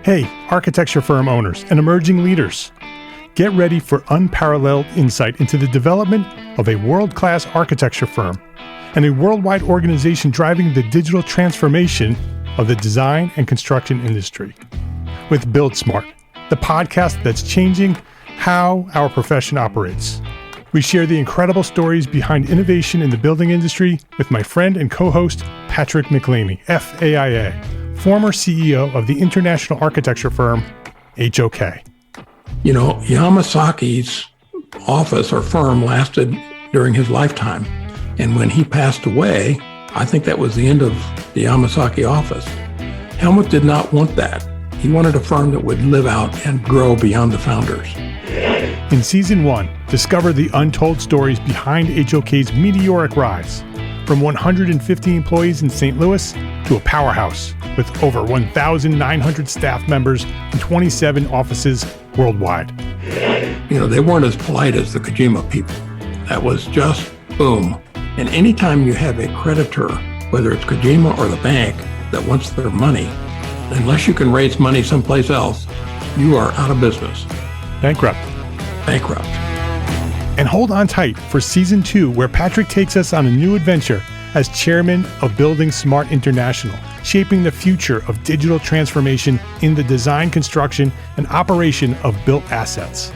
Hey, architecture firm owners and emerging leaders. Get ready for unparalleled insight into the development of a world-class architecture firm and a worldwide organization driving the digital transformation of the design and construction industry. With Build Smart, the podcast that's changing how our profession operates. We share the incredible stories behind innovation in the building industry with my friend and co-host, Patrick McLamey, FAIA, former CEO of the international architecture firm, HOK. You know, Yamasaki's office or firm lasted during his lifetime. And when he passed away, I think that was the end of the Yamasaki office. Helmut did not want that. He wanted a firm that would live out and grow beyond the founders. In Season 1, discover the untold stories behind HOK's meteoric rise, from 150 employees in St. Louis to a powerhouse with over 1,900 staff members and 27 offices worldwide. You know, they weren't as polite as the Kojima people. That was just boom. And anytime you have a creditor, whether it's Kojima or the bank, that wants their money, unless you can raise money someplace else, you are out of business. Bankrupt. And hold on tight for Season 2, where Patrick takes us on a new adventure as chairman of Building Smart International, shaping the future of digital transformation in the design, construction, and operation of built assets.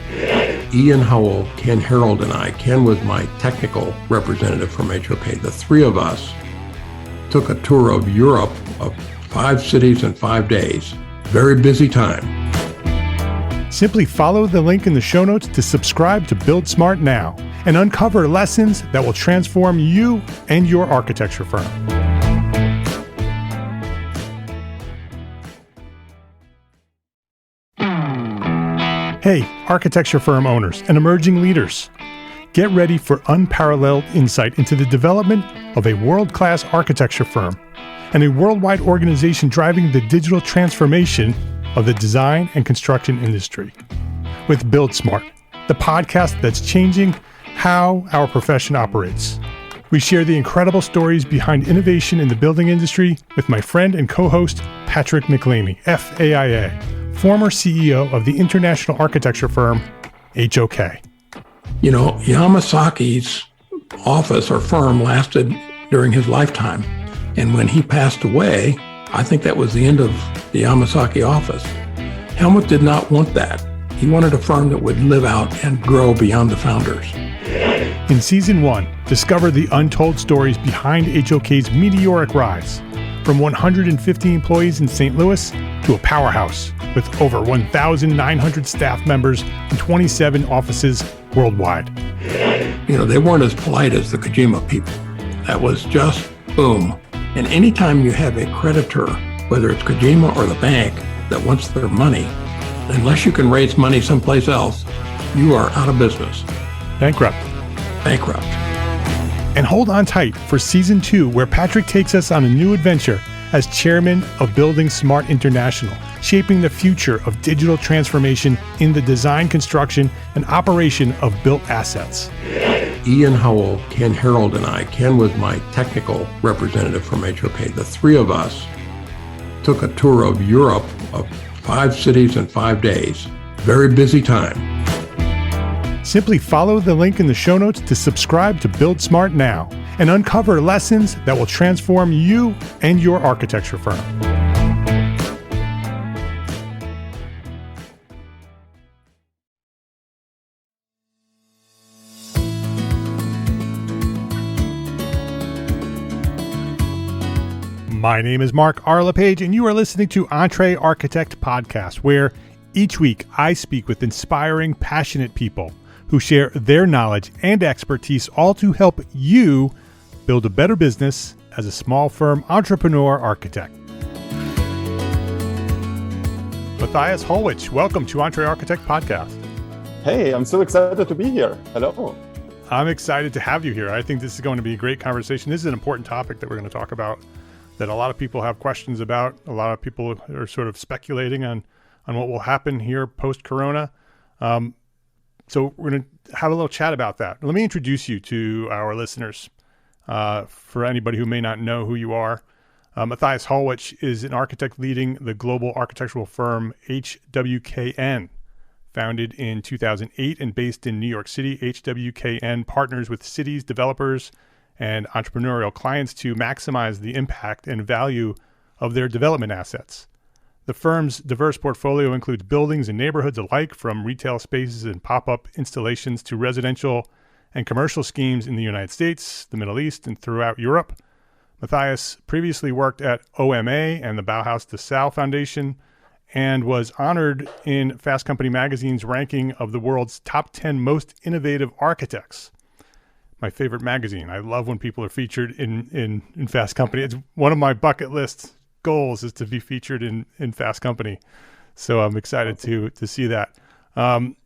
Ian Howell, Ken Harold, and I, Ken was my technical representative from HOK. The three of us took a tour of Europe of 5 cities in 5 days. Very busy time. Simply follow the link in the show notes to subscribe to Build Smart now and uncover lessons that will transform you and your architecture firm. Hey, architecture firm owners and emerging leaders. Get ready for unparalleled insight into the development of a world-class architecture firm and a worldwide organization driving the digital transformation of the design and construction industry. With Build Smart, the podcast that's changing how our profession operates. We share the incredible stories behind innovation in the building industry with my friend and co-host, Patrick McLamey, FAIA, former CEO of the international architecture firm, HOK. You know, Yamasaki's office or firm lasted during his lifetime. And when he passed away, I think that was the end of the Yamasaki office. Helmut did not want that. He wanted a firm that would live out and grow beyond the founders. In Season 1, discover the untold stories behind HOK's meteoric rise, from 150 employees in St. Louis to a powerhouse with over 1,900 staff members and 27 offices worldwide. You know, they weren't as polite as the Kojima people. That was just boom. And anytime you have a creditor, whether it's Kojima or the bank, that wants their money, unless you can raise money someplace else, you are out of business. Bankrupt. And hold on tight for Season 2, where Patrick takes us on a new adventure as chairman of Building Smart International, shaping the future of digital transformation in the design, construction, and operation of built assets. Ian Howell, Ken Harold, and I, Ken was my technical representative from HOK. The three of us took a tour of Europe of 5 cities in 5 days. Very busy time. Simply follow the link in the show notes to subscribe to Build Smart now and uncover lessons that will transform you and your architecture firm. My name is Mark R. LePage, and you are listening to EntreArchitect podcast, where each week I speak with inspiring, passionate people who share their knowledge and expertise, all to help you build a better business as a small firm entrepreneur architect. Matthias Hollwich, welcome to EntreArchitect podcast. Hey, I'm so excited to be here. Hello. I'm excited to have you here. I think this is going to be a great conversation. This is an important topic that we're going to talk about, that a lot of people have questions about. A lot of people are sort of speculating on what will happen here post-corona. So we're going to have a little chat about that. Let me introduce you to our listeners. For anybody who may not know who you are, Matthias Hollwich is an architect leading the global architectural firm HWKN. Founded in 2008 and based in New York City, HWKN partners with cities, developers, and entrepreneurial clients to maximize the impact and value of their development assets. The firm's diverse portfolio includes buildings and neighborhoods alike, from retail spaces and pop-up installations to residential and commercial schemes in the United States, the Middle East, and throughout Europe. Matthias previously worked at OMA and the Bauhaus Dessau Foundation, and was honored in Fast Company magazine's ranking of the world's top 10 most innovative architects. My favorite magazine. I love when people are featured in Fast Company. It's one of my bucket list goals is to be featured in Fast Company. So I'm excited to see that.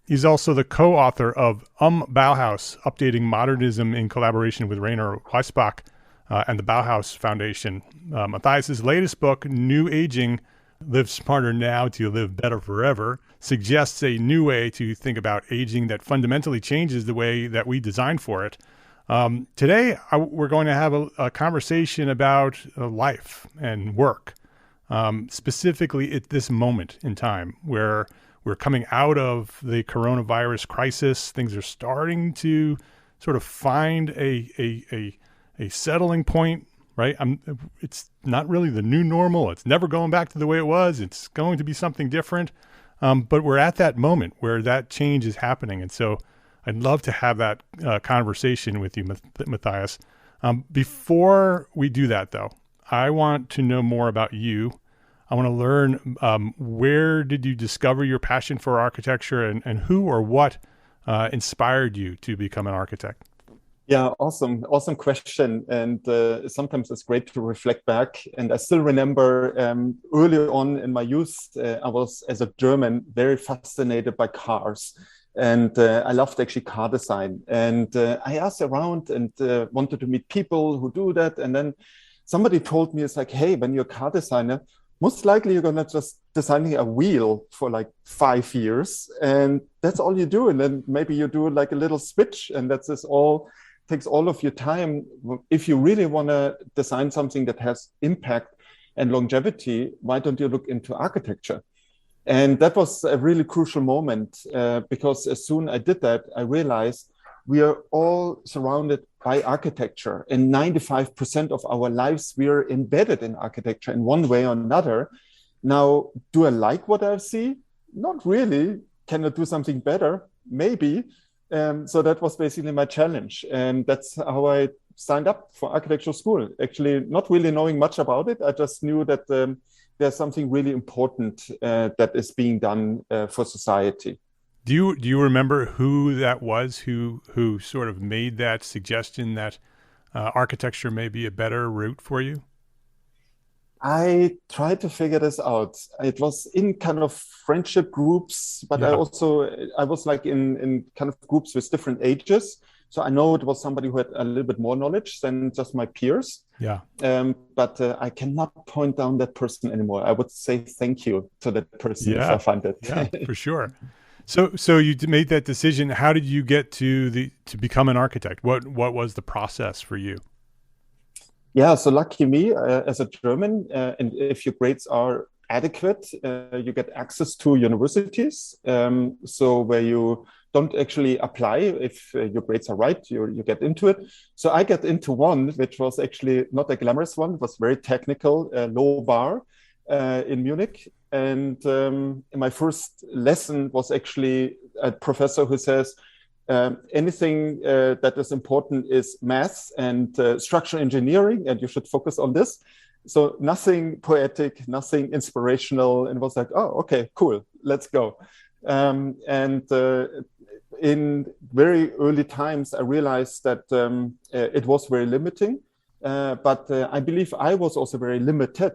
He's also the co-author of UmBauhaus Updating Modernism in collaboration with Rainer Weisbach and the Bauhaus Foundation. Matthias's latest book, New Aging, Live Smarter Now to Live Better Forever, suggests a new way to think about aging that fundamentally changes the way that we design for it. Today, we're going to have a conversation about life and work, specifically at this moment in time where we're coming out of the coronavirus crisis. Things are starting to sort of find a settling point. Right? It's not really the new normal. It's never going back to the way it was. It's going to be something different. But we're at that moment where that change is happening. And so I'd love to have that conversation with you, Matthias. Before we do that, though, I want to know more about you. I want to learn where did you discover your passion for architecture, and who or what inspired you to become an architect? Yeah, awesome question. And sometimes it's great to reflect back. And I still remember early on in my youth, I was, as a German, very fascinated by cars. And I loved actually car design. And I asked around and wanted to meet people who do that. And then somebody told me, it's like, hey, when you're a car designer, most likely you're going to just designing a wheel for like 5 years. And that's all you do. And then maybe you do like a little switch, and that's just all. Takes all of your time. If you really want to design something that has impact and longevity, why don't you look into architecture? And that was a really crucial moment because as soon as I did that, I realized we are all surrounded by architecture, and 95% of our lives we are embedded in architecture in one way or another. Now, do I like what I see? Not really. Can I do something better? Maybe. So that was basically my challenge. And that's how I signed up for architectural school. Actually, not really knowing much about it. I just knew that there's something really important that is being done for society. Do you remember who that was who sort of made that suggestion that architecture may be a better route for you? I tried to figure this out. It was in kind of friendship groups, but I was like in kind of groups with different ages. So I know it was somebody who had a little bit more knowledge than just my peers. Yeah. But I cannot point down that person anymore. I would say thank you to that person if I find it. Yeah, for sure. So you made that decision. How did you get to become an architect? What was the process for you? Yeah, so lucky me, as a German, and if your grades are adequate, you get access to universities. So where you don't actually apply, if your grades are right, you get into it. So I got into one, which was actually not a glamorous one. It was very technical, low bar in Munich. And my first lesson was actually a professor who says, anything that is important is math and structural engineering, and you should focus on this. So nothing poetic, nothing inspirational, and was like, oh, okay, cool, let's go. In very early times, I realized that it was very limiting. But I believe I was also very limited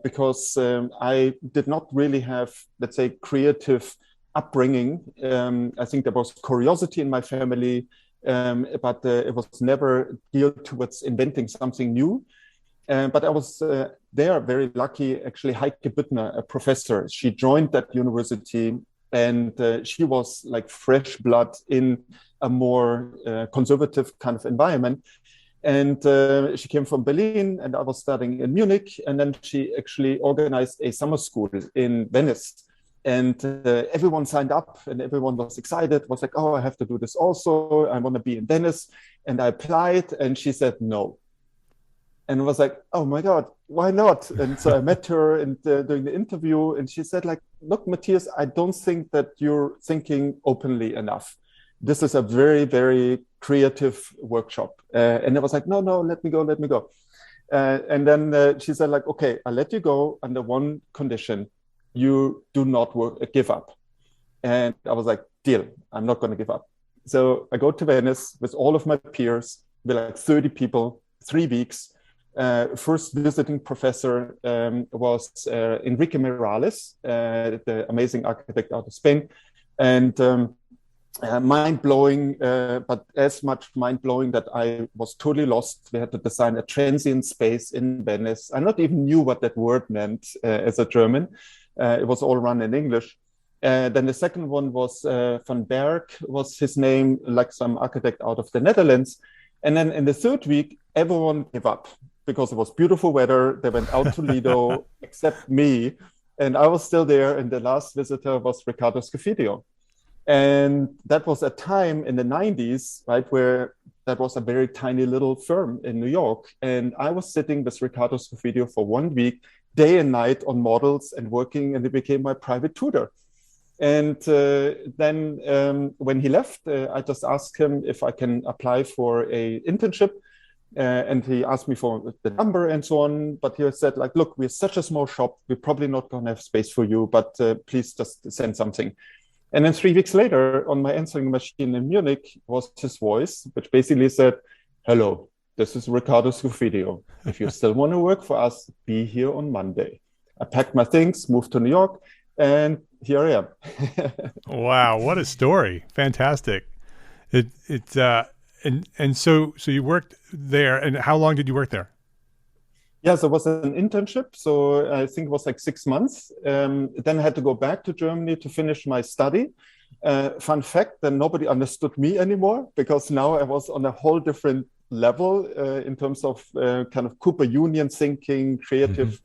because I did not really have, let's say, creative upbringing. I think there was curiosity in my family, but it was never geared towards inventing something new. But I was there very lucky, actually. Heike Büttner, a professor, she joined that university, and she was like fresh blood in a more conservative kind of environment. And she came from Berlin, and I was studying in Munich. And then she actually organized a summer school in Venice. And everyone signed up, and everyone was excited, was like, oh, I have to do this also. I want to be in Venice. And I applied, and she said no. And I was like, oh my God, why not? And so I met her and during the interview, and she said, like, look, Matthias, I don't think that you're thinking openly enough. This is a very, very creative workshop. And I was like, no, let me go. And then she said, like, okay, I'll let you go under one condition. You do not give up. And I was like, deal, I'm not going to give up. So I go to Venice with all of my peers, with like 30 people, 3 weeks. First visiting professor was Enrique Morales, the amazing architect out of Spain. And mind-blowing, but as much mind-blowing that I was totally lost. We had to design a transient space in Venice. I not even knew what that word meant as a German. It was all run in English. Then the second one was Van Berg, was his name, like some architect out of the Netherlands. And then in the third week, everyone gave up because it was beautiful weather. They went out to Lido, except me. And I was still there. And the last visitor was Riccardo Scofidio. And that was a time in the 90s, right, where that was a very tiny little firm in New York. And I was sitting with Riccardo Scofidio for 1 week, day and night on models and working, and he became my private tutor. And then when he left, I just asked him if I can apply for an internship. And he asked me for the number and so on. But he said, like, look, we're such a small shop. We're probably not going to have space for you, but please just send something. And then 3 weeks later, on my answering machine in Munich was his voice, which basically said, hello, this is Riccardo Scofidio. If you still want to work for us, be here on Monday. I packed my things, moved to New York, and here I am. Wow, what a story. Fantastic. And so you worked there, and how long did you work there? Yes, it was an internship. So I think it was like 6 months. Then I had to go back to Germany to finish my study. Fun fact, that nobody understood me anymore because now I was on a whole different level in terms of kind of Cooper Union thinking, creative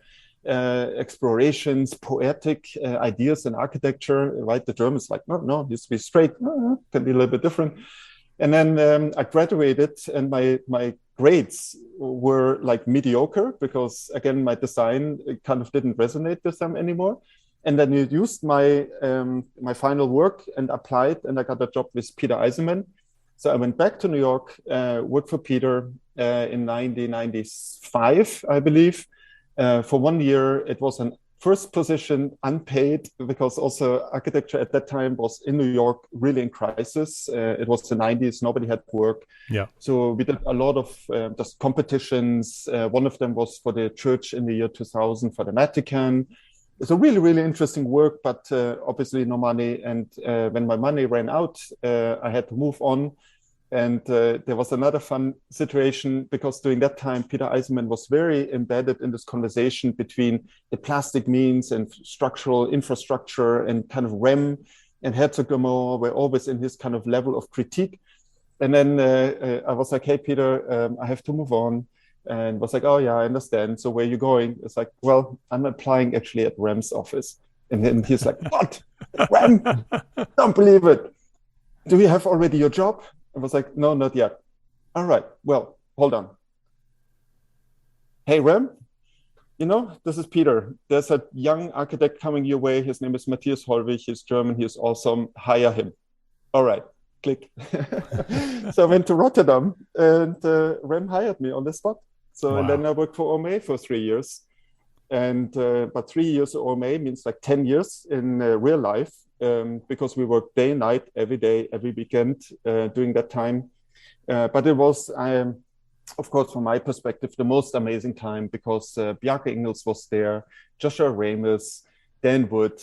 explorations, poetic ideas in architecture, right? The Germans like, no, used to be straight, can be a little bit different. And then I graduated, and my grades were like mediocre because, again, my design kind of didn't resonate with them anymore. And then I used my my final work and applied, and I got a job with Peter Eisenman. So I went back to New York, worked for Peter in 1995, I believe. For 1 year, it was an first position, unpaid, because also architecture at that time was in New York really in crisis. It was the 90s, nobody had work. Yeah. So we did a lot of just competitions. One of them was for the church in the year 2000 for the Vatican. It's a really, really interesting work, but obviously no money. And when my money ran out, I had to move on. And there was another fun situation because during that time, Peter Eisenman was very embedded in this conversation between the plastic means and structural infrastructure, and kind of Rem and Herzog Gomorrah were always in his kind of level of critique. And then I was like, hey, Peter, I have to move on. And was like, oh, yeah, I understand. So where are you going? It's like, well, I'm applying actually at Rem's office. And then he's like, what? Rem? Don't believe it. Do you have already your job? I was like, no, not yet. All right, well, hold on. Hey, Rem, you know, this is Peter. There's a young architect coming your way. His name is Matthias Hollwich. He's German. He's awesome. Hire him. All right, click. So I went to Rotterdam, and Rem hired me on the spot. So wow. And then I worked for OMA for 3 years. And but 3 years at OMA means like 10 years in real life. Because we worked day and night, every day, every weekend during that time. But it was, of course, from my perspective, the most amazing time because Bjarke Ingels was there, Joshua Ramos, Dan Wood,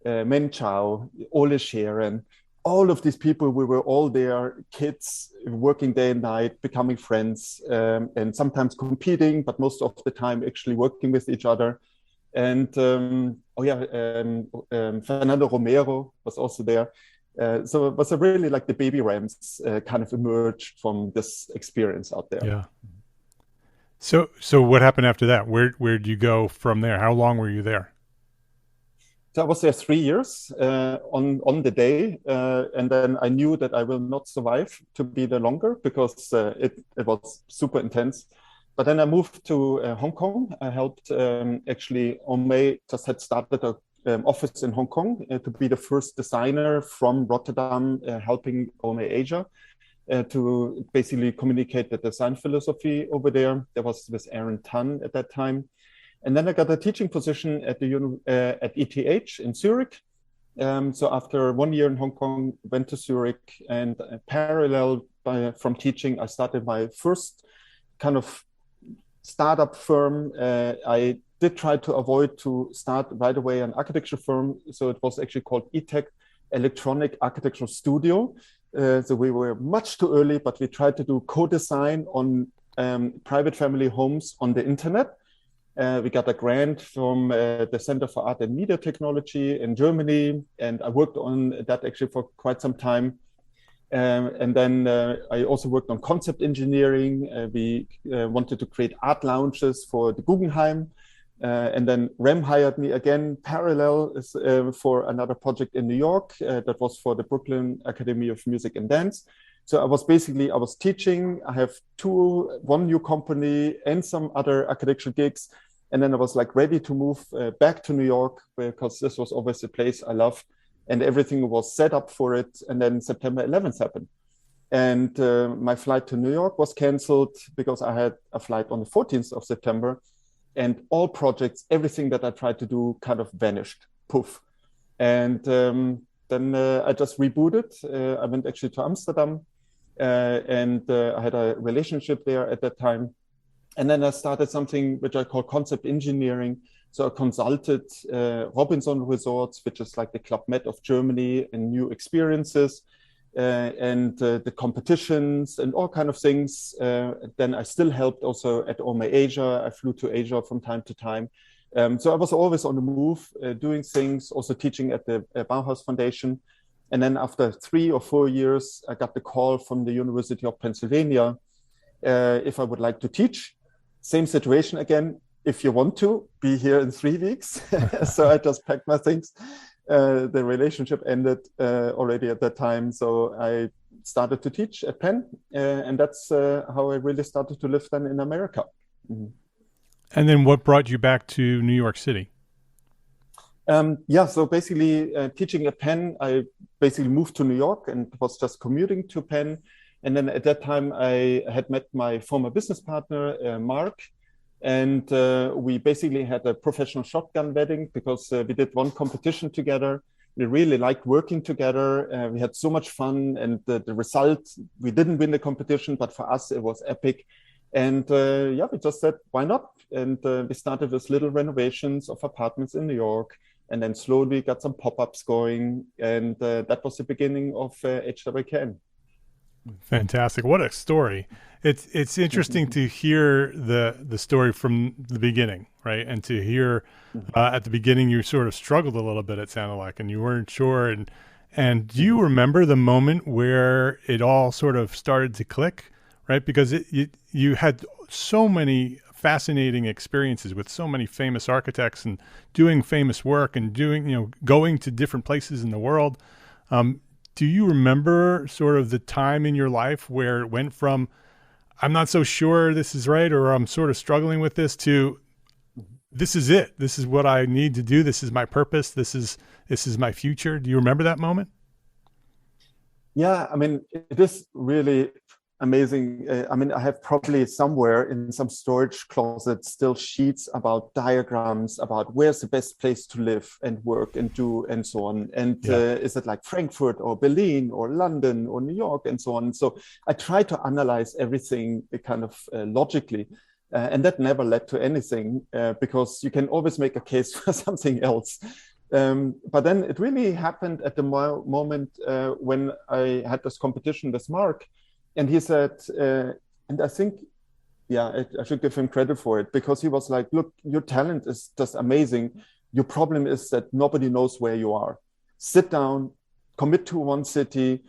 Men Chao, Ole Scheren, all of these people, we were all there, kids, working day and night, becoming friends, and sometimes competing, but most of the time actually working with each other. And Fernando Romero was also there. So it was a really like the baby Rams kind of emerged from this experience out there. Yeah. So what happened after that? Where'd you go from there? How long were you there? So I was there 3 years on the day, and then I knew that I will not survive to be there longer because it was super intense. But then I moved to Hong Kong. I helped actually Omei just had started a office in Hong Kong to be the first designer from Rotterdam, helping Omei Asia to basically communicate the design philosophy over there. There was with Aaron Tan at that time. And then I got a teaching position at at ETH in Zurich. So after 1 year in Hong Kong, went to Zurich, and parallel from teaching, I started my first kind of startup firm. I did try to avoid to start right away an architecture firm. So it was actually called ETech, Electronic Architectural Studio. So we were much too early, but we tried to do co-design on private family homes on the internet. We got a grant from the Center for Art and Media Technology in Germany, and I worked on that actually for quite some time. And then I also worked on concept engineering. We wanted to create art lounges for the Guggenheim. And then REM hired me again parallel for another project in New York that was for the Brooklyn Academy of Music and Dance. So I was teaching. I have one new company and some other architectural gigs. And then I was like ready to move back to New York because this was always a place I love, and everything was set up for it. And then September 11th happened. And my flight to New York was canceled because I had a flight on the 14th of September. And all projects, everything that I tried to do kind of vanished, poof. And then I just rebooted. I went actually to Amsterdam. And I had a relationship there at that time. And then I started something which I call concept engineering. So I consulted Robinson Resorts, which is like the Club Med of Germany, and new experiences and the competitions and all kind of things. Then I still helped also at Omei Asia. I flew to Asia from time to time. So I was always on the move, doing things, also teaching at the Bauhaus Foundation. And then after 3 or 4 years, I got the call from the University of Pennsylvania if I would like to teach. Same situation again. If you want to, be here in 3 weeks. So I just packed my things. The relationship ended already at that time. So I started to teach at Penn. And that's how I really started to live then in America. Mm-hmm. And then what brought you back to New York City? So basically teaching at Penn, I basically moved to New York and was just commuting to Penn. And then at that time, I had met my former business partner, Mark, and we basically had a professional shotgun wedding because we did one competition together. We really liked working together. We had so much fun, and the result, we didn't win the competition, but for us, it was epic. And we just said, why not? And we started with little renovations of apartments in New York, and then slowly got some pop-ups going. And that was the beginning of HWKN. Fantastic. What a story. It's interesting to hear the story from the beginning, right? And to hear at the beginning, you sort of struggled a little bit, it sounded like, and you weren't sure. And do you remember the moment where it all sort of started to click, right? Because you had so many fascinating experiences with so many famous architects and doing famous work and going to different places in the world. Do you remember sort of the time in your life where it went from, I'm not so sure this is right, or I'm sort of struggling with this, to this is it. This is what I need to do. This is my purpose. This is my future. Do you remember that moment? Yeah, I mean, it is really amazing. I have probably somewhere in some storage closet still sheets about diagrams about where's the best place to live and work and do and so on. And is it like Frankfurt or Berlin or London or New York and so on? So I try to analyze everything kind of logically. And that never led to anything because you can always make a case for something else. But then it really happened at the moment when I had this competition with Mark. And he said, and I think, I should give him credit for it, because he was like, look, your talent is just amazing. Your problem is that nobody knows where you are. Sit down, commit to one city,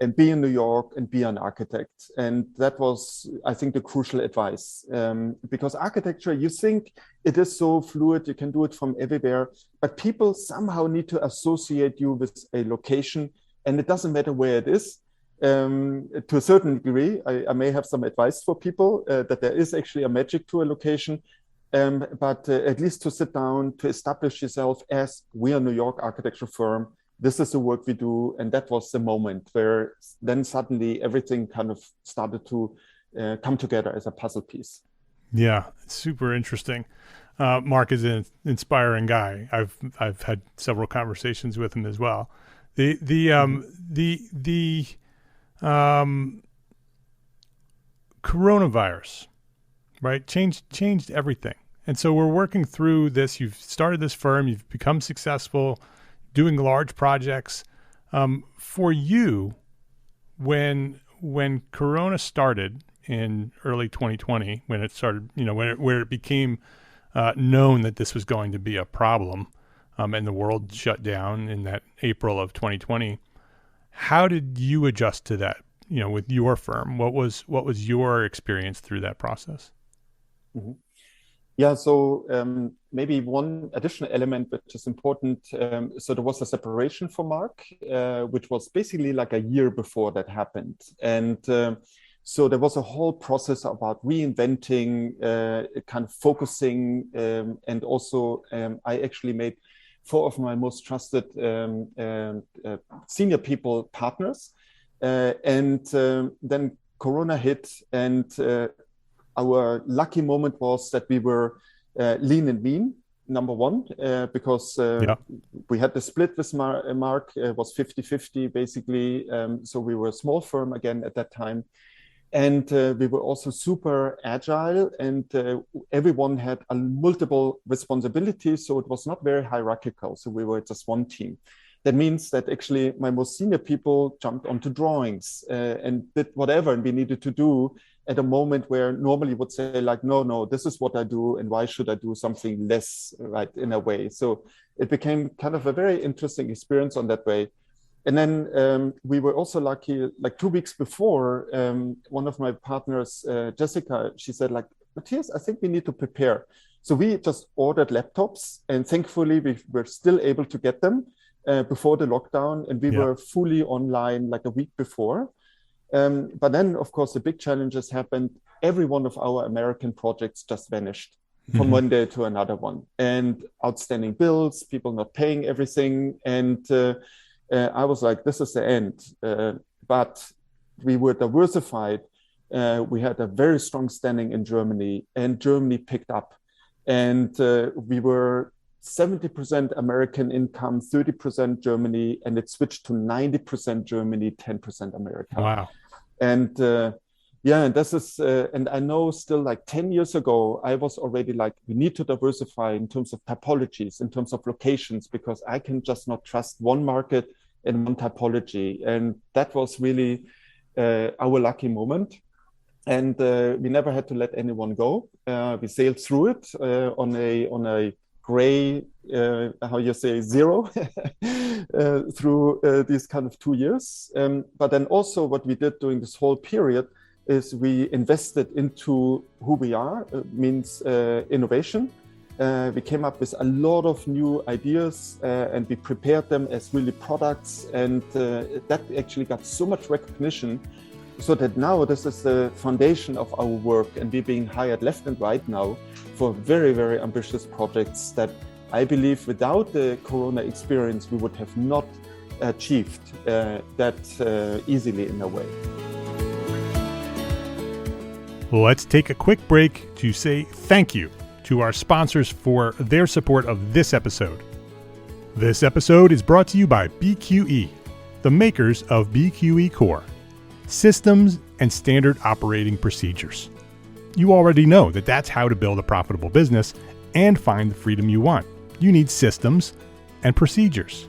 and be in New York and be an architect. And that was, I think, the crucial advice. Because architecture, you think it is so fluid, you can do it from everywhere, but people somehow need to associate you with a location, and it doesn't matter where it is. To a certain degree, I may have some advice for people that there is actually a magic to a location, but at least to sit down, to establish yourself as we are a New York architecture firm. This is the work we do. And that was the moment where then suddenly everything kind of started to come together as a puzzle piece. Yeah, super interesting. Mark is an inspiring guy. I've had several conversations with him as well. The coronavirus, right, changed everything. And so we're working through this. You've started this firm. You've become successful doing large projects. For you, when Corona started in early 2020, when it started, where it became known that this was going to be a problem, and the world shut down in that April of 2020, how did you adjust to that? With your firm, what was your experience through that process? Mm-hmm. Yeah, so maybe one additional element which is important. So there was a separation for Mark, which was basically like a year before that happened. And so there was a whole process about reinventing, kind of focusing, and also I actually made 4 of my most trusted senior people partners. And then Corona hit, and our lucky moment was that we were lean and mean, number one, because we had the split with Mark. It was 50-50 basically. So we were a small firm again at that time. And we were also super agile, and everyone had multiple responsibilities. So it was not very hierarchical. So we were just one team. That means that actually my most senior people jumped onto drawings and did whatever we needed to do at a moment where normally would say like, no, this is what I do, and why should I do something less, right, in a way. So it became kind of a very interesting experience on that way. And then we were also lucky, like 2 weeks before, one of my partners, Jessica, she said like, Matthias, I think we need to prepare. So we just ordered laptops, and thankfully we were still able to get them before the lockdown, and we were fully online like a week before. But then, of course, the big challenges happened. Every one of our American projects just vanished from one day to another one, and outstanding bills, people not paying everything. And I was like, this is the end. But we were diversified. We had a very strong standing in Germany, and Germany picked up. And we were 70% American income, 30% Germany, and it switched to 90% Germany, 10% America. Wow. And and this is, and I know still like 10 years ago, I was already like, we need to diversify in terms of typologies, in terms of locations, because I can just not trust one market and one typology. And that was really our lucky moment. And we never had to let anyone go. We sailed through it on a gray, zero through these kind of 2 years. But then also what we did during this whole period is we invested into who we are, means innovation. We came up with a lot of new ideas and we prepared them as really products. And that actually got so much recognition, so that now this is the foundation of our work, and we're being hired left and right now for very, very ambitious projects that I believe without the Corona experience, we would have not achieved that easily in a way. Let's take a quick break to say thank you to our sponsors for their support of this episode. This episode is brought to you by BQE, the makers of BQE Core, systems and standard operating procedures. You already know that that's how to build a profitable business and find the freedom you want. You need systems and procedures.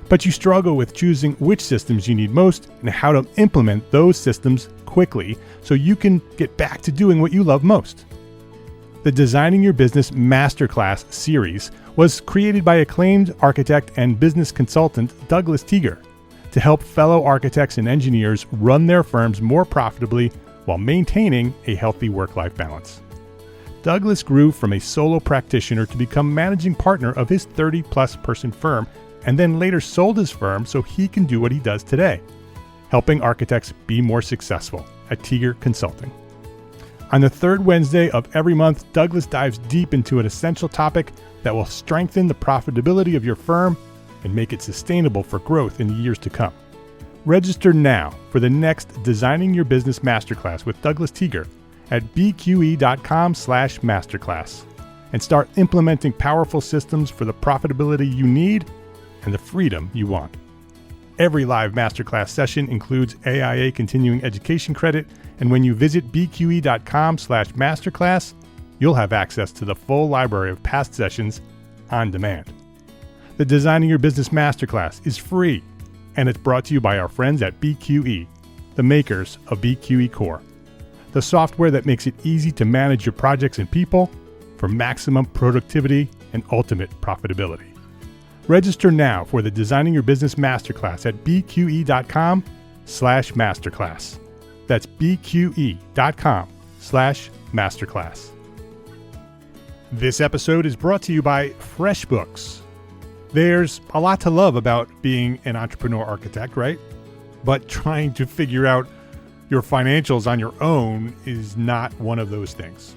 But you struggle with choosing which systems you need most and how to implement those systems quickly so you can get back to doing what you love most. The Designing Your Business Masterclass series was created by acclaimed architect and business consultant Douglas Teager. to help fellow architects and engineers run their firms more profitably while maintaining a healthy work-life balance. Douglas grew from a solo practitioner to become managing partner of his 30-plus person firm, and then later sold his firm so he can do what he does today, helping architects be more successful at Tiger Consulting. On the third Wednesday of every month, Douglas dives deep into an essential topic that will strengthen the profitability of your firm and make it sustainable for growth in the years to come. Register now for the next Designing Your Business Masterclass with Douglas Tiger at bqe.com/masterclass and start implementing powerful systems for the profitability you need and the freedom you want. Every live masterclass session includes AIA continuing education credit, and when you visit bqe.com/masterclass, you'll have access to the full library of past sessions on demand. The Designing Your Business Masterclass is free, and it's brought to you by our friends at BQE, the makers of BQE Core, the software that makes it easy to manage your projects and people for maximum productivity and ultimate profitability. Register now for the Designing Your Business Masterclass at bqe.com/masterclass. That's bqe.com/masterclass. This episode is brought to you by FreshBooks. There's a lot to love about being an entrepreneur architect, right? But trying to figure out your financials on your own is not one of those things.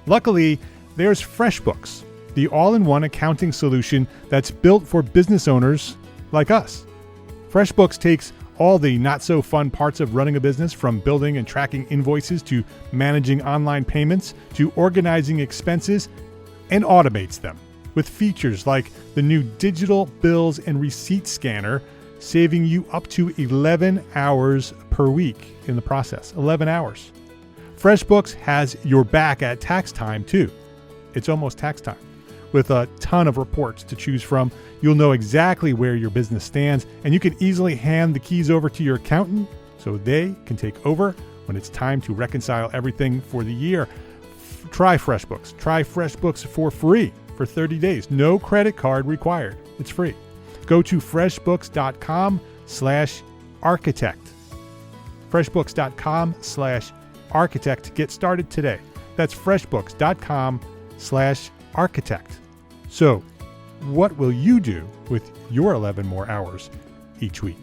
Luckily, there's FreshBooks, the all-in-one accounting solution that's built for business owners like us. FreshBooks takes all the not-so-fun parts of running a business, from building and tracking invoices to managing online payments to organizing expenses, and automates them with features like the new digital bills and receipt scanner, saving you up to 11 hours per week in the process. 11 hours. FreshBooks has your back at tax time, too. It's almost tax time. With a ton of reports to choose from, you'll know exactly where your business stands, and you can easily hand the keys over to your accountant so they can take over when it's time to reconcile everything for the year. Try FreshBooks. Try FreshBooks for free for 30 days. No credit card required. It's free. Go to freshbooks.com/architect. freshbooks.com/architect to get started today. That's freshbooks.com/architect. So, what will you do with your 11 more hours each week?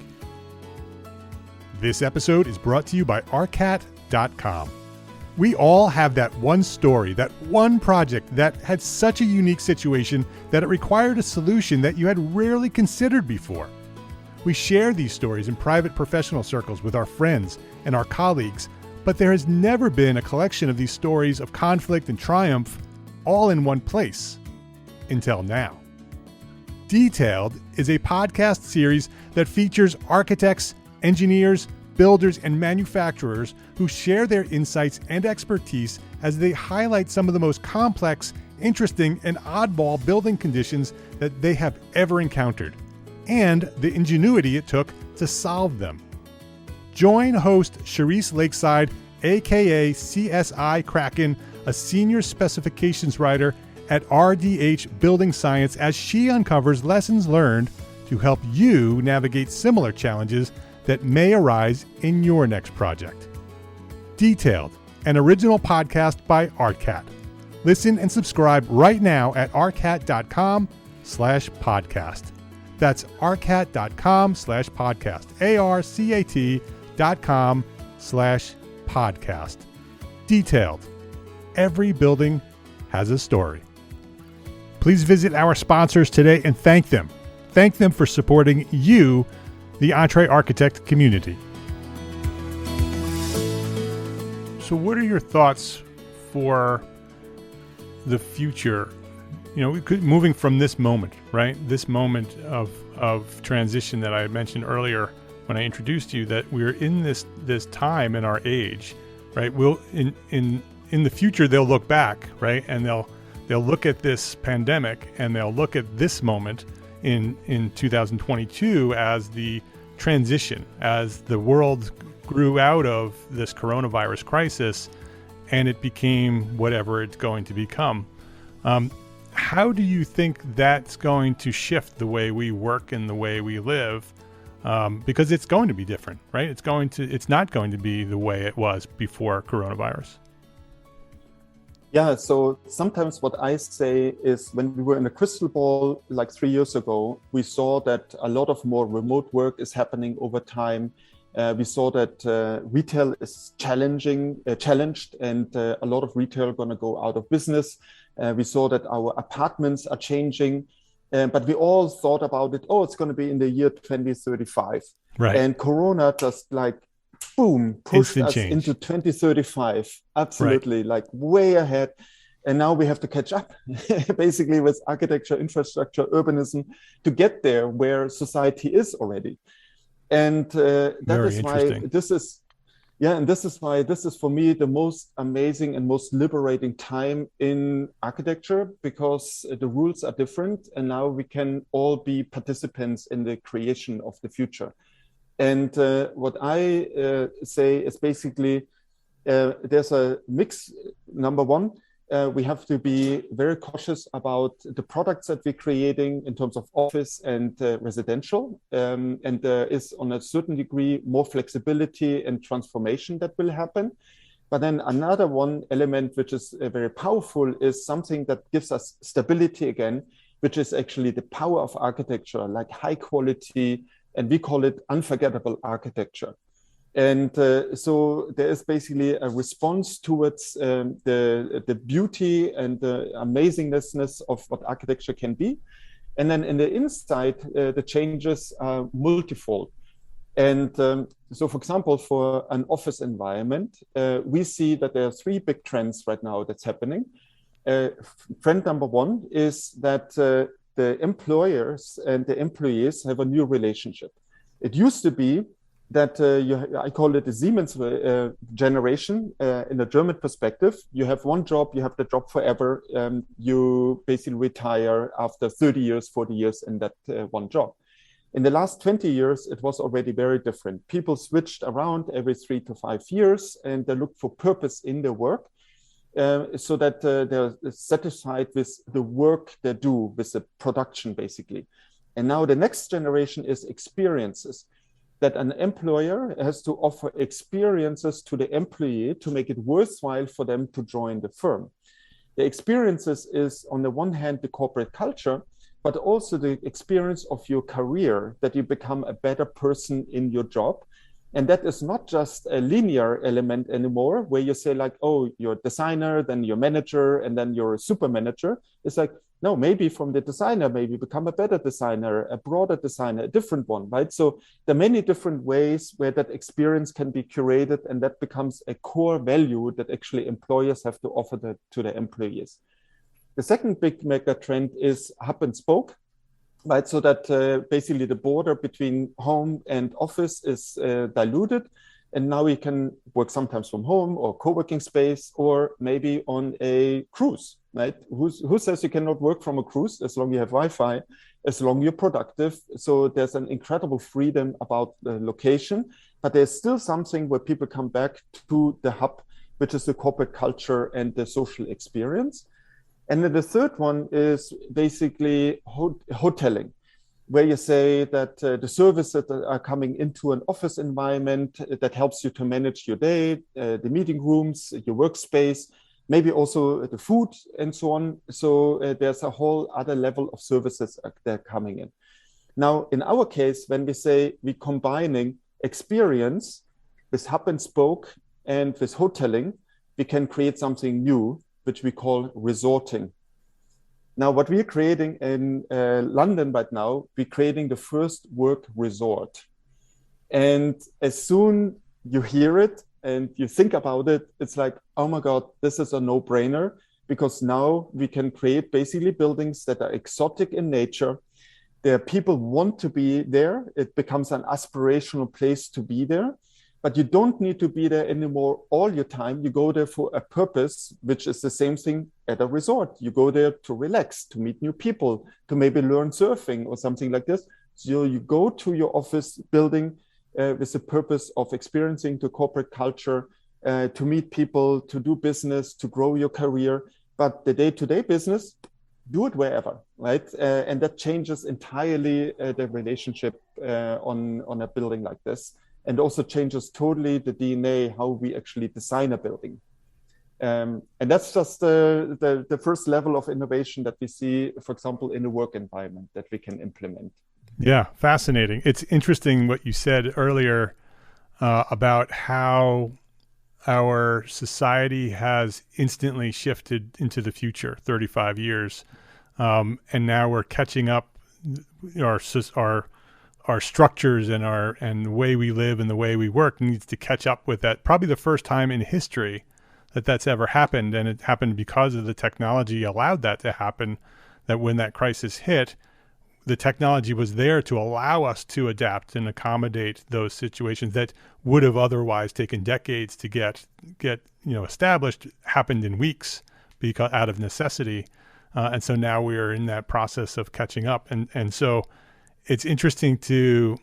This episode is brought to you by arcat.com. We all have that one story, that one project that had such a unique situation that it required a solution that you had rarely considered before. We share these stories in private professional circles with our friends and our colleagues, but there has never been a collection of these stories of conflict and triumph all in one place until now. Detailed is a podcast series that features architects, engineers, builders, and manufacturers who share their insights and expertise as they highlight some of the most complex, interesting, and oddball building conditions that they have ever encountered, and the ingenuity it took to solve them. Join host Charisse Lakeside, aka CSI Kraken, a senior specifications writer at RDH Building Science, as she uncovers lessons learned to help you navigate similar challenges that may arise in your next project. Detailed, an original podcast by Arcat. Listen and subscribe right now at arcat.com/podcast. That's arcat.com/podcast. arcat.com/podcast. Detailed. Every building has a story. Please visit our sponsors today and thank them. Thank them for supporting you, the EntreArchitect community. So what are your thoughts for the future? You know, moving from this moment, right? This moment of transition that I had mentioned earlier when I introduced you, that we're in this time in our age, right? We'll in the future they'll look back, right? And they'll look at this pandemic and they'll look at this moment in 2022 as the transition, as the world grew out of this coronavirus crisis and it became whatever it's going to become. How do you think that's going to shift the way we work and the way we live because it's going to be different, right? It's not going to be the way it was before coronavirus. Yeah, so sometimes what I say is when we were in a crystal ball like 3 years ago, we saw that a lot of more remote work is happening over time. We saw that retail is challenged, and a lot of retail are going to go out of business. We saw that our apartments are changing, but we all thought about it, it's going to be in the year 2035. Right. And Corona just boom, pushed Instant us change. into 2035. Absolutely, like way ahead. And now we have to catch up basically with architecture, infrastructure, urbanism to get there where society is already. And that is why this is for me the most amazing and most liberating time in architecture, because the rules are different and now we can all be participants in the creation of the future. And what I say is basically there's a mix. Number one, we have to be very cautious about the products that we're creating in terms of office and residential. And there is, on a certain degree, more flexibility and transformation that will happen. But then another one element, which is very powerful, is something that gives us stability again, which is actually the power of architecture, like high quality, and we call it unforgettable architecture. And so there is basically a response towards the beauty and the amazingness of what architecture can be. And then in the inside, the changes are multifold. And so, for example, for an office environment, we see that there are three big trends right now that's happening. Trend number one is that the employers and the employees have a new relationship. It used to be that I call it the Siemens generation in a German perspective. You have one job, you have the job forever. You basically retire after 30 years, 40 years in that one job. In the last 20 years, it was already very different. People switched around every 3 to 5 years, and they looked for purpose in their work. So that they're satisfied with the work they do, with the production, basically. And now the next generation is experiences, that an employer has to offer experiences to the employee to make it worthwhile for them to join the firm. The experiences is, on the one hand, the corporate culture, but also the experience of your career, that you become a better person in your job. And that is not just a linear element anymore, where you say like, you're a designer, then you're a manager, and then you're a super manager. It's like, no, maybe from the designer, maybe become a better designer, a broader designer, a different one, right? So there are many different ways where that experience can be curated, and that becomes a core value that actually employers have to offer to their employees. The second big mega trend is hub and spoke. Right, so that basically the border between home and office is diluted, and now we can work sometimes from home or co-working space, or maybe on a cruise, right? Who says you cannot work from a cruise as long as you have Wi-Fi, as long as you're productive? So there's an incredible freedom about the location, but there's still something where people come back to the hub, which is the corporate culture and the social experience. And then the third one is basically hoteling, where you say that the services that are coming into an office environment that helps you to manage your day, the meeting rooms, your workspace, maybe also the food and so on. So there's a whole other level of services that are coming in. Now, in our case, when we say we're combining experience with hub and spoke and with hoteling, we can create something new, which we call resorting. Now, what we're creating in London right now, we're creating the first work resort. And as soon you hear it and you think about it, it's like, oh my God, this is a no-brainer, because now we can create basically buildings that are exotic in nature. There people want to be there. It becomes an aspirational place to be there. But you don't need to be there anymore all your time. You go there for a purpose, which is the same thing at a resort. You go there to relax, to meet new people, to maybe learn surfing or something like this. So you go to your office building with the purpose of experiencing the corporate culture, to meet people, to do business, to grow your career. But the day-to-day business, do it wherever, right? And that changes entirely the relationship on a building like this, and also changes totally the DNA, how we actually design a building. And that's just the first level of innovation that we see, for example, in a work environment that we can implement. Yeah, fascinating. It's interesting what you said earlier about how our society has instantly shifted into the future, 35 years. And now we're catching up our structures and the way we live and the way we work needs to catch up with that. Probably the first time in history that's ever happened. And it happened because of the technology allowed that to happen, that when that crisis hit, the technology was there to allow us to adapt and accommodate those situations that would have otherwise taken decades to get established, happened in weeks because out of necessity. And so now we are in that process of catching up. And so it's interesting to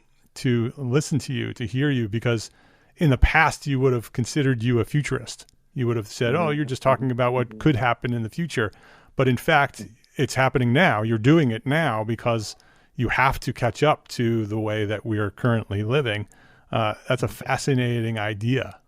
listen to you, to hear you, because in the past you would have considered you a futurist. You would have said, oh, you're just talking about what could happen in the future. But in fact, it's happening now. You're doing it now because you have to catch up to the way that we are currently living. That's a fascinating idea.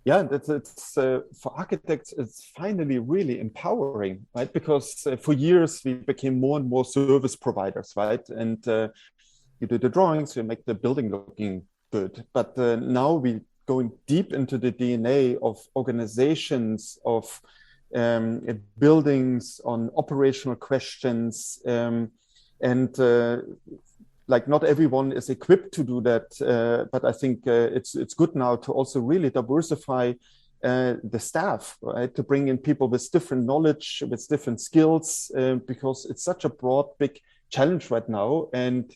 Yeah, it's for architects, it's finally really empowering, right? Because for years we became more and more service providers, right? And you do the drawings, you make the building looking good. But now we're going deep into the DNA of organizations, of buildings, on operational questions, and like not everyone is equipped to do that, but I think it's good now to also really diversify the staff, right? To bring in people with different knowledge, with different skills, because it's such a broad, big challenge right now, and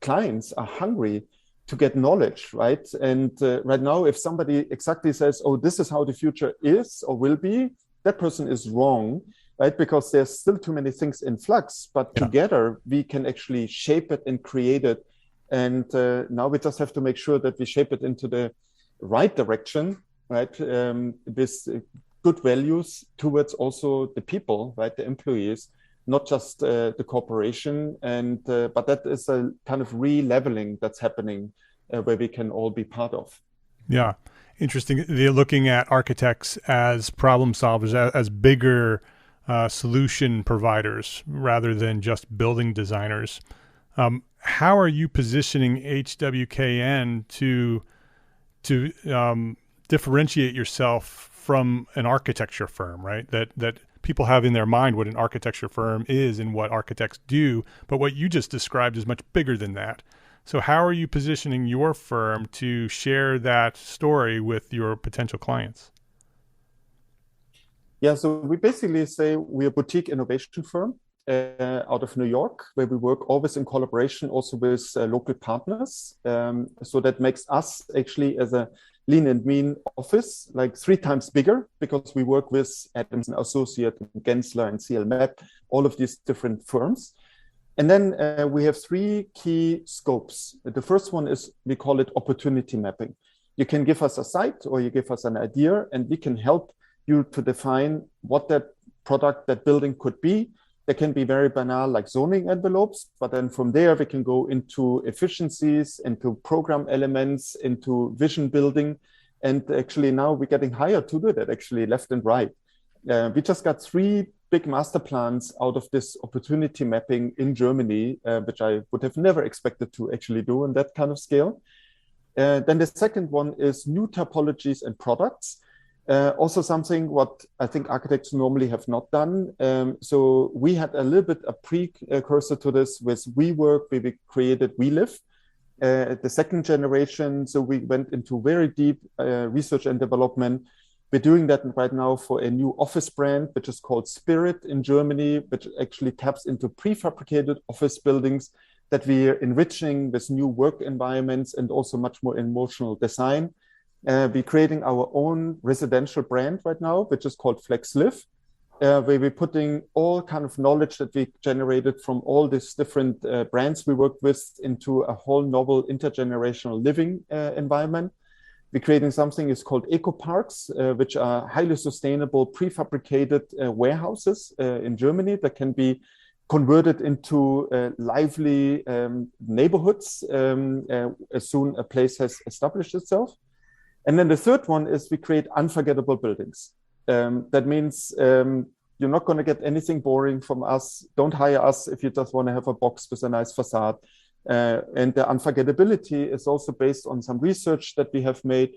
clients are hungry to get knowledge, right? And right now, if somebody exactly says, oh, this is how the future is or will be, that person is wrong, right? Because there's still too many things in flux, but together we can actually shape it and create it. And now we just have to make sure that we shape it into the right direction, right? With good values towards also the people, right? The employees, not just the corporation. And but that is a kind of re-leveling that's happening where we can all be part of. Yeah, interesting. They're looking at architects as problem solvers, as bigger solution providers rather than just building designers. How are you positioning HWKN to differentiate yourself from an architecture firm, right? That people have in their mind what an architecture firm is and what architects do, but what you just described is much bigger than that. So how are you positioning your firm to share that story with your potential clients? Yeah, so we basically say we're a boutique innovation firm out of New York, where we work always in collaboration also with local partners. So that makes us actually as a lean and mean office like 3 times bigger, because we work with Adams and Associate, and Gensler and CLMAP, all of these different firms. And then we have 3 key scopes. The first one is, we call it opportunity mapping. You can give us a site or you give us an idea, and we can help you to define what that product, that building could be. They can be very banal, like zoning envelopes, but then from there we can go into efficiencies, into program elements, into vision building. And actually now we're getting hired to do that, actually left and right. We just got 3 big master plans out of this opportunity mapping in Germany, which I would have never expected to actually do on that kind of scale. Then the second one is new typologies and products. Also something what I think architects normally have not done. So we had a little bit a precursor to this with WeWork, where we created WeLive, the second generation. So we went into very deep research and development. We're doing that right now for a new office brand, which is called Spirit in Germany, which actually taps into prefabricated office buildings that we are enriching with new work environments and also much more emotional design. We're creating our own residential brand right now, which is called FlexLive, where we're putting all kind of knowledge that we generated from all these different brands we work with into a whole novel intergenerational living environment. We're creating something is called eco parks, which are highly sustainable prefabricated warehouses in Germany that can be converted into lively neighborhoods as soon a place has established itself. And then the third one is we create unforgettable buildings. That means you're not going to get anything boring from us. Don't hire us if you just want to have a box with a nice facade. And the unforgettability is also based on some research that we have made.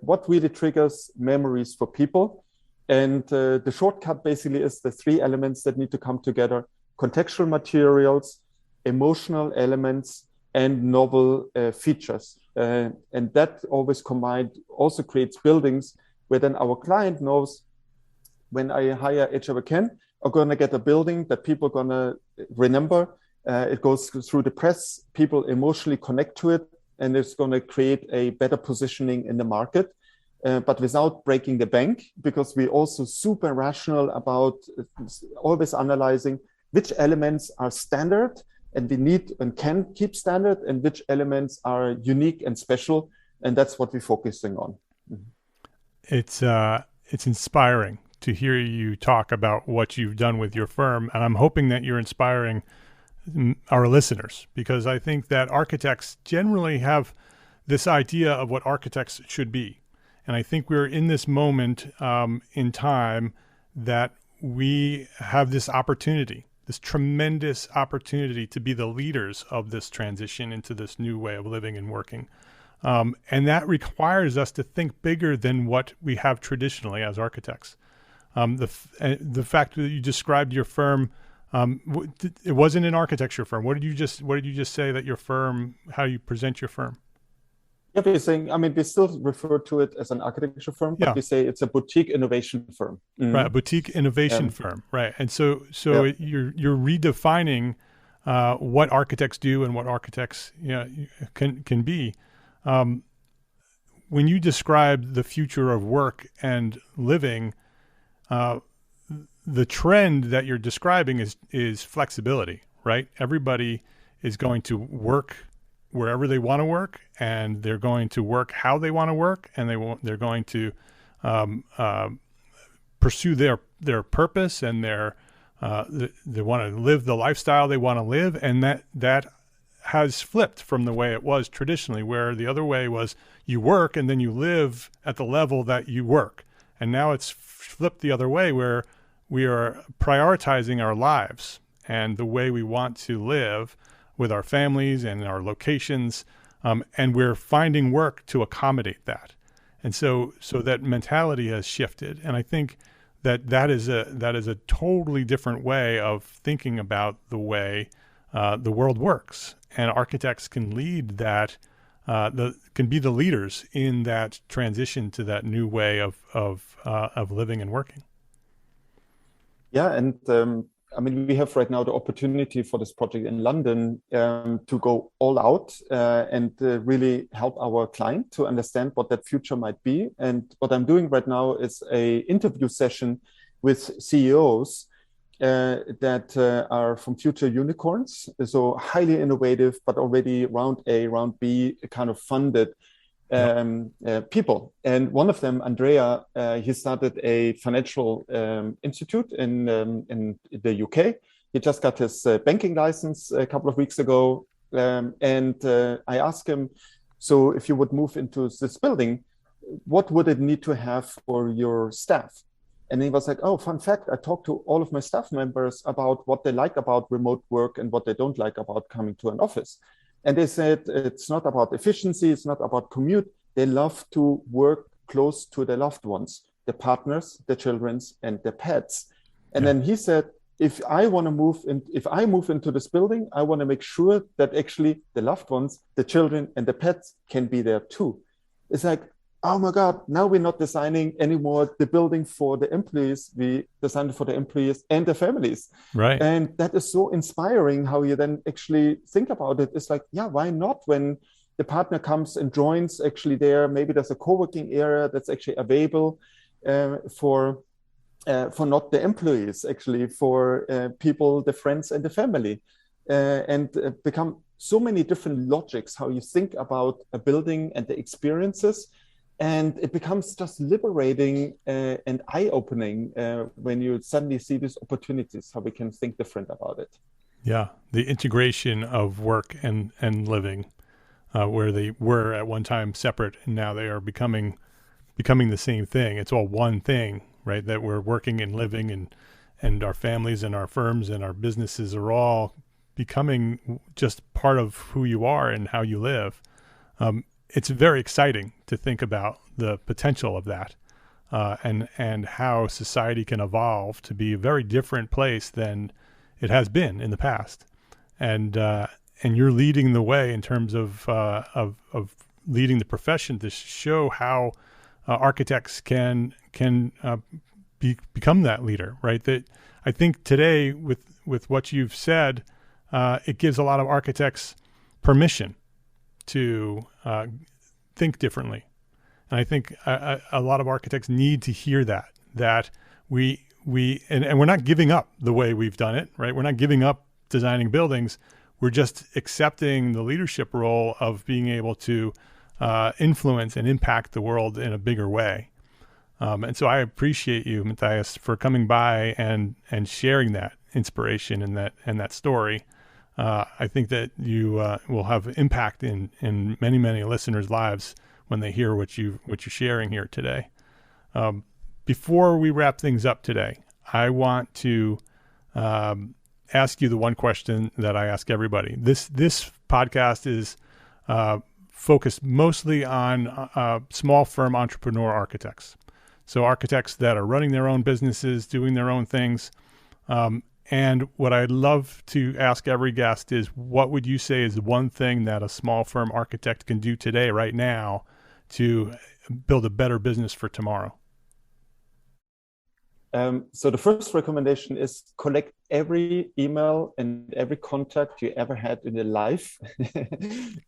What really triggers memories for people? And the shortcut basically is the three elements that need to come together: contextual materials, emotional elements, and novel features. And that always combined also creates buildings where then our client knows, when I hire HRWken, I'm going to get a building that people are going to remember. It goes through the press, people emotionally connect to it, and it's going to create a better positioning in the market, but without breaking the bank, because we're also super rational about always analyzing which elements are standard and we need and can keep standard, and which elements are unique and special. And that's what we're focusing on. It's inspiring to hear you talk about what you've done with your firm. And I'm hoping that you're inspiring our listeners, because I think that architects generally have this idea of what architects should be. And I think we're in this moment in time that we have this opportunity, this tremendous opportunity to be the leaders of this transition into this new way of living and working. And that requires us to think bigger than what we have traditionally as architects. The fact that you described your firm, it wasn't an architecture firm. What did you just say that your firm, how you present your firm? Yeah, we're saying, I mean, we still refer to it as an architecture firm, but we say it's a boutique innovation firm. Mm-hmm. Right, a boutique innovation firm, right? And so you're redefining what architects do and what architects can be. When you describe the future of work and living, the trend that you're describing is flexibility, right? Everybody is going to work wherever they want to work, and they're going to work how they want to work, and they're going to pursue their purpose, and they want to live the lifestyle they want to live, and that has flipped from the way it was traditionally, where the other way was you work and then you live at the level that you work. And now it's flipped the other way, where we are prioritizing our lives and the way we want to live with our families and our locations, and we're finding work to accommodate that. And so that mentality has shifted. And I think that is a totally different way of thinking about the way the world works. And architects can lead that, can be the leaders in that transition to that new way of living and working. Yeah, and I mean, we have right now the opportunity for this project in London to go all out and really help our client to understand what that future might be. And what I'm doing right now is a interview session with CEOs that are from future unicorns, so highly innovative, but already round A, round B kind of funded people. And one of them, Andrea, he started a financial institute in the UK. He just got his banking license a couple of weeks ago. And I asked him, so if you would move into this building, what would it need to have for your staff? And he was like, oh, fun fact, I talked to all of my staff members about what they like about remote work and what they don't like about coming to an office. And they said, it's not about efficiency, it's not about commute. They love to work close to their loved ones, their partners, their children, and their pets. And then he said, if I move into this building, I want to make sure that actually the loved ones, the children, and the pets can be there too. It's like, oh my God, now we're not designing anymore the building for the employees. We designed it for the employees and the families. Right. And that is so inspiring how you then actually think about it. It's like, yeah, why not? When the partner comes and joins actually there, maybe there's a co-working area that's actually available for not the employees, actually for people, the friends and the family, and become so many different logics, how you think about a building and the experiences. And it becomes just liberating and eye-opening when you suddenly see these opportunities, how we can think different about it. Yeah, the integration of work and living, where they were at one time separate, and now they are becoming the same thing. It's all one thing, right? That we're working and living, and our families and our firms and our businesses are all becoming just part of who you are and how you live. It's very exciting to think about the potential of that, and how society can evolve to be a very different place than it has been in the past. And you're leading the way in terms of leading the profession to show how architects can become that leader, right? That I think today with what you've said, it gives a lot of architects permission to think differently. And I think a lot of architects need to hear that we and we're not giving up the way we've done it, right? We're not giving up designing buildings. We're just accepting the leadership role of being able to influence and impact the world in a bigger way. And so I appreciate you, Matthias, for coming by and sharing that inspiration and that story. I think that you will have impact in many, many listeners' lives when they hear what you're sharing here today. Before we wrap things up today, I want to ask you the one question that I ask everybody. This podcast is focused mostly on small firm entrepreneur architects. So architects that are running their own businesses, doing their own things. And what I'd love to ask every guest is, what would you say is one thing that a small firm architect can do today, right now, to build a better business for tomorrow? So the first recommendation is collect every email and every contact you ever had in your life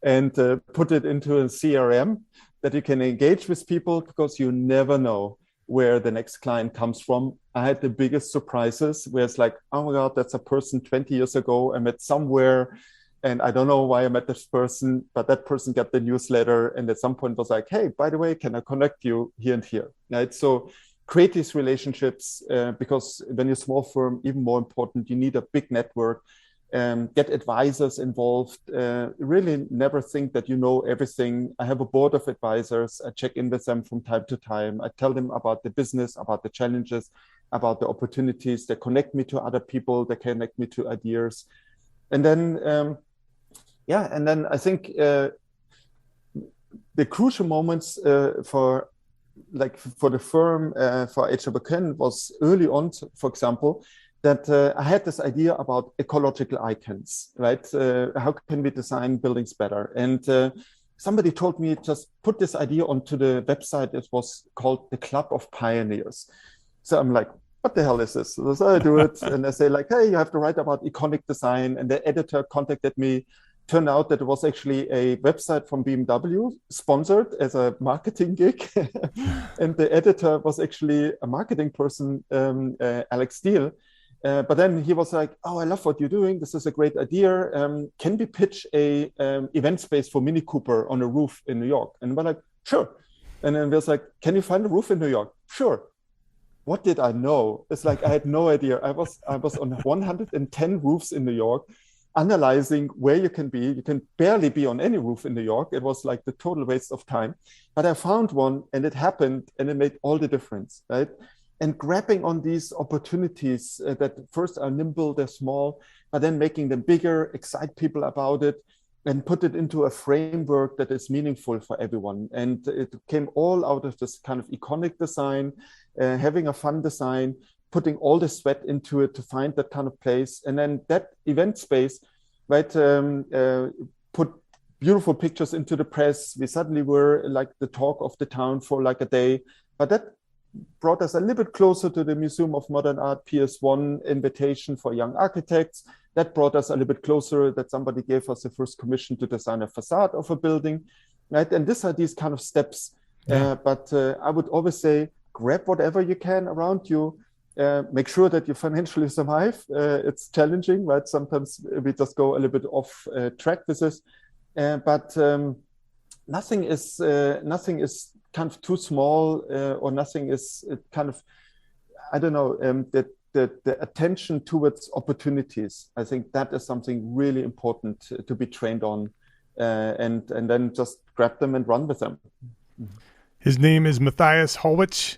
and put it into a CRM that you can engage with people, because you never know where the next client comes from. I had the biggest surprises where it's like, oh my God, that's a person 20 years ago I met somewhere, and I don't know why I met this person, but that person got the newsletter and at some point was like, hey, by the way, can I connect you here and here? Right? So create these relationships, because when you're a small firm, even more important, you need a big network. Get advisors involved. Really never think that you know everything. I have a board of advisors. I check in with them from time to time. I tell them about the business, about the challenges, about the opportunities. They connect me to other people. They connect me to ideas. And then, and then I think the crucial moments for the firm, for HWK was early on, for example, that I had this idea about ecological icons, right? How can we design buildings better? And somebody told me, just put this idea onto the website. It was called the Club of Pioneers. So I'm like, what the hell is this? So I do it. And I say like, hey, you have to write about iconic design. And the editor contacted me. Turned out that it was actually a website from BMW sponsored as a marketing gig. And the editor was actually a marketing person, Alex Steele. But then he was like, oh, I love what you're doing. This is a great idea. Can we pitch a event space for Mini Cooper on a roof in New York? And we're like, sure. And then we was like, can you find a roof in New York? Sure. What did I know? It's like, I had no idea. I was on 110 roofs in New York, analyzing where you can be. You can barely be on any roof in New York. It was like the total waste of time. But I found one and it happened and it made all the difference, right? And grabbing on these opportunities that first are nimble, they're small, but then making them bigger, excite people about it, and put it into a framework that is meaningful for everyone. And it came all out of this kind of iconic design, having a fun design, putting all the sweat into it to find that kind of place. And then that event space, right, put beautiful pictures into the press. We suddenly were like the talk of the town for like a day. But that brought us a little bit closer to the Museum of Modern Art PS1 invitation for young architects. That brought us a little bit closer, that somebody gave us the first commission to design a facade of a building, right? And these are these kind of steps. Yeah. But I would always say, grab whatever you can around you, make sure that you financially survive. It's challenging, right? Sometimes we just go a little bit off track with this, but nothing is kind of too small, or nothing is kind of, I don't know, the attention towards opportunities. I think that is something really important to be trained on, and then just grab them and run with them. His name is Matthias Hollwich.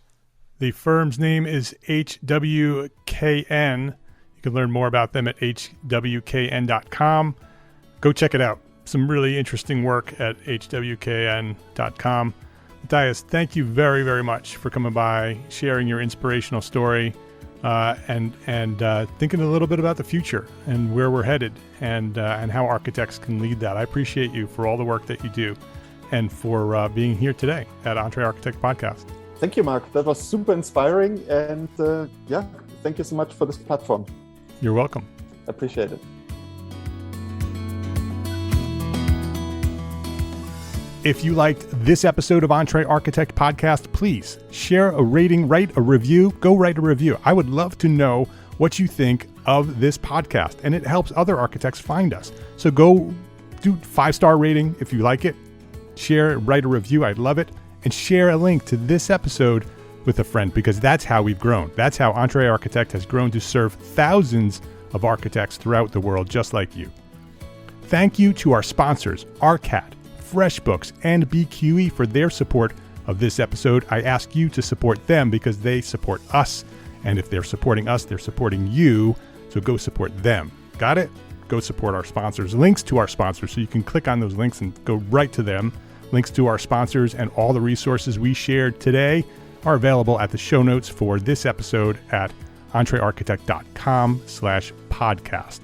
The firm's name is HWKN. You can learn more about them at hwkn.com. Go check it out. Some really interesting work at hwkn.com. Matthias, thank you very, very much for coming by, sharing your inspirational story, and thinking a little bit about the future and where we're headed, and how architects can lead that. I appreciate you for all the work that you do, and for being here today at EntreArchitect Podcast. Thank you, Mark. That was super inspiring, and thank you so much for this platform. You're welcome. Appreciate it. If you liked this episode of EntreArchitect Podcast, please share a rating, write a review. Go write a review. I would love to know what you think of this podcast, and it helps other architects find us. So go do 5-star rating if you like it. Share, write a review. I'd love it. And share a link to this episode with a friend, because that's how we've grown. That's how EntreArchitect has grown to serve thousands of architects throughout the world, just like you. Thank you to our sponsors, ARCAT, FreshBooks, and BQE for their support of this episode. I ask you to support them because they support us. And if they're supporting us, they're supporting you. So go support them. Got it? Go support our sponsors. Links to our sponsors, so you can click on those links and go right to them. Links to our sponsors and all the resources we shared today are available at the show notes for this episode at entrearchitect.com/podcast.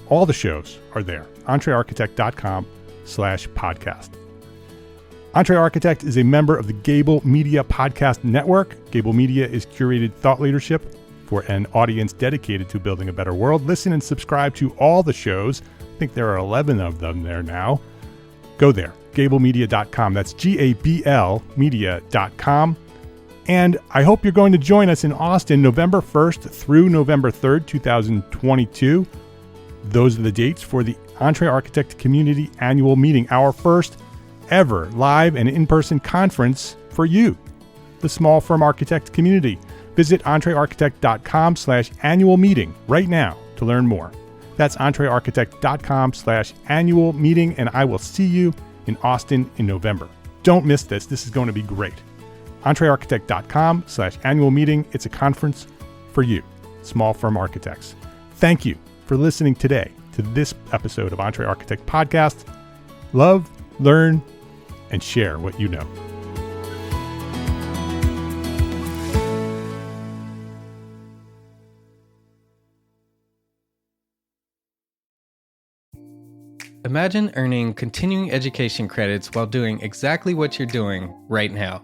All the shows are there. entrearchitect.com/podcast. EntreArchitect is a member of the Gable Media Podcast Network. Gable Media is curated thought leadership for an audience dedicated to building a better world. Listen and subscribe to all the shows. I think there are 11 of them there now. Go there, gablemedia.com. That's GABL media.com. And I hope you're going to join us in Austin November 1st through November 3rd, 2022. Those are the dates for the EntreArchitect Community Annual Meeting, our first ever live and in-person conference for you, the small firm architect community. Visit entrearchitect.com/annual meeting right now to learn more. That's entrearchitect.com/annual meeting, and I will see you in Austin in November. Don't miss this. This is going to be great. entrearchitect.com/annual meeting. It's a conference for you, small firm architects. Thank you for listening today to this episode of EntreArchitect Podcast. Love, learn, and share what you know. Imagine earning continuing education credits while doing exactly what you're doing right now.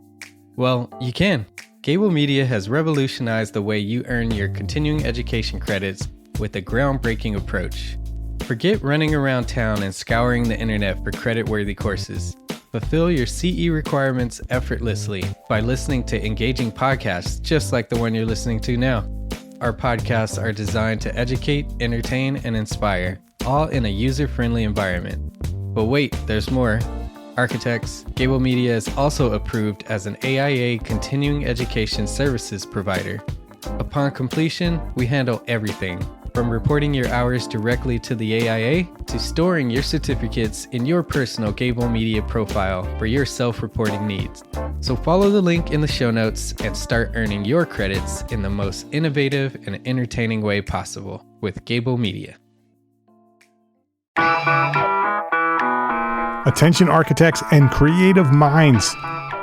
Well, you can. Gable Media has revolutionized the way you earn your continuing education credits with a groundbreaking approach. Forget running around town and scouring the internet for credit-worthy courses. Fulfill your CE requirements effortlessly by listening to engaging podcasts just like the one you're listening to now. Our podcasts are designed to educate, entertain, and inspire, all in a user-friendly environment. But wait, there's more. Architects, Gable Media is also approved as an AIA continuing education services provider. Upon completion, we handle everything, from reporting your hours directly to the AIA to storing your certificates in your personal Gable Media profile for your self-reporting needs. So follow the link in the show notes and start earning your credits in the most innovative and entertaining way possible with Gable Media. Attention architects and creative minds,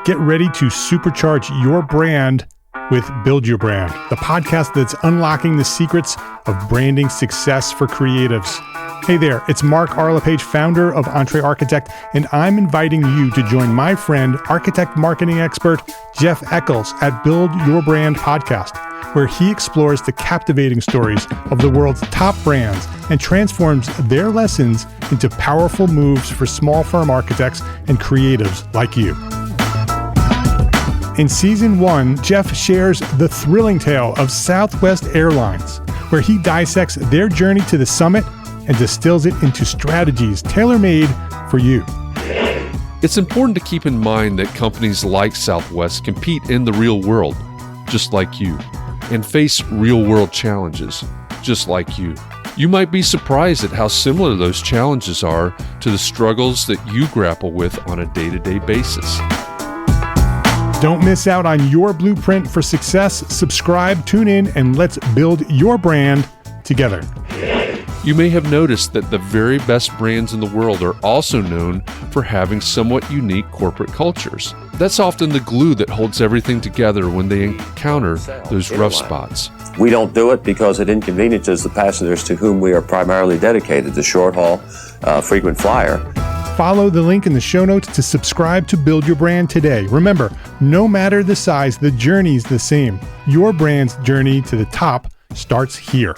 get ready to supercharge your brand with Build Your Brand, the podcast that's unlocking the secrets of branding success for creatives. Hey there, it's Mark Arlepage, founder of EntreArchitect, and I'm inviting you to join my friend, architect marketing expert Jeff Eccles at Build Your Brand podcast, where he explores the captivating stories of the world's top brands and transforms their lessons into powerful moves for small firm architects and creatives like you. In Season 1, Jeff shares the thrilling tale of Southwest Airlines, where he dissects their journey to the summit and distills it into strategies tailor-made for you. It's important to keep in mind that companies like Southwest compete in the real world, just like you, and face real-world challenges, just like you. You might be surprised at how similar those challenges are to the struggles that you grapple with on a day-to-day basis. Don't miss out on your blueprint for success. Subscribe, tune in, and let's build your brand together. You may have noticed that the very best brands in the world are also known for having somewhat unique corporate cultures. That's often the glue that holds everything together when they encounter those rough spots. We don't do it because it inconveniences the passengers to whom we are primarily dedicated, the short-haul, frequent flyer. Follow the link in the show notes to subscribe to build your brand today. Remember, no matter the size, the journey's the same. Your brand's journey to the top starts here.